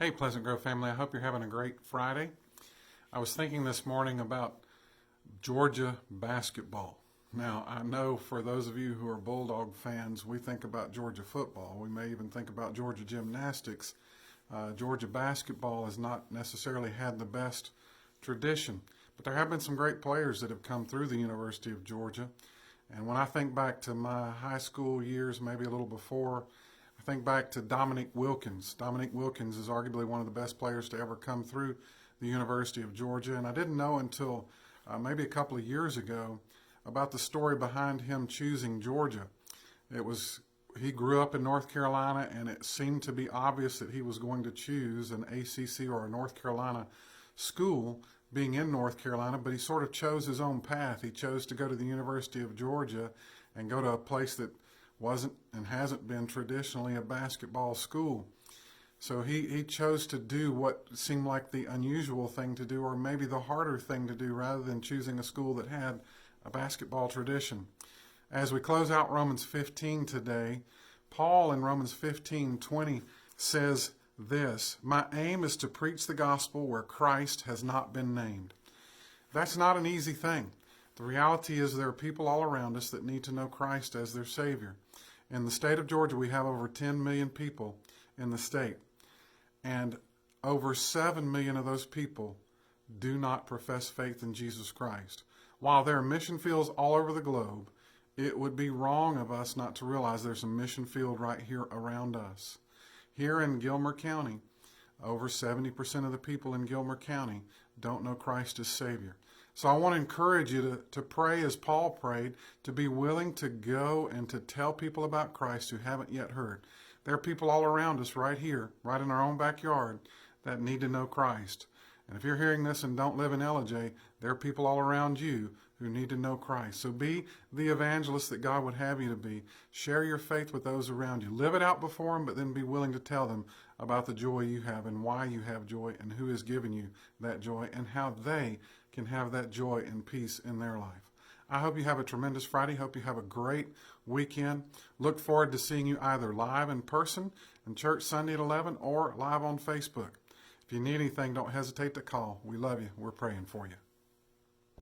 Hey, Pleasant Grove family, I hope you're having a great Friday. I was thinking this morning about Georgia basketball. Now, I know for those of you who are Bulldog fans, we think about Georgia football. We may even think about Georgia gymnastics. Georgia basketball has not necessarily had the best tradition, but there have been some great players that have come through the University of Georgia. And when I think back to my high school years, maybe a little before, I think back to Dominique Wilkins. Dominique Wilkins is arguably one of the best players to ever come through the University of Georgia, and I didn't know until maybe a couple of years ago about the story behind him choosing Georgia. He grew up in North Carolina, and it seemed to be obvious that he was going to choose an ACC or a North Carolina school, being in North Carolina, but he sort of chose his own path. He chose to go to the University of Georgia and go to a place that wasn't and hasn't been traditionally a basketball school. So he chose to do what seemed like the unusual thing to do, or maybe the harder thing to do, rather than choosing a school that had a basketball tradition. As we close out Romans 15 today, Paul in Romans 15:20 says this: "My aim is to preach the gospel where Christ has not been named." That's not an easy thing. The reality is there are people all around us that need to know Christ as their Savior. In the state of Georgia, we have over 10 million people in the state, and over 7 million of those people do not profess faith in Jesus Christ. While there are mission fields all over the globe, it would be wrong of us not to realize there's a mission field right here around us. Here in Gilmer County, over 70% of the people in Gilmer County don't know Christ as Savior. So I want to encourage you to pray as Paul prayed, to be willing to go and to tell people about Christ who haven't yet heard. There are people all around us right here, right in our own backyard, that need to know Christ. And if you're hearing this and don't live in LJ, there are people all around you who need to know Christ. So be the evangelist that God would have you to be. Share your faith with those around you. Live it out before them, but then be willing to tell them about the joy you have and why you have joy and who has given you that joy and how they can have that joy and peace in their life. I hope you have a tremendous Friday. Hope you have a great weekend. Look forward to seeing you either live in person in church Sunday at 11 or live on Facebook. If you need anything, don't hesitate to call. We love you. We're praying for you.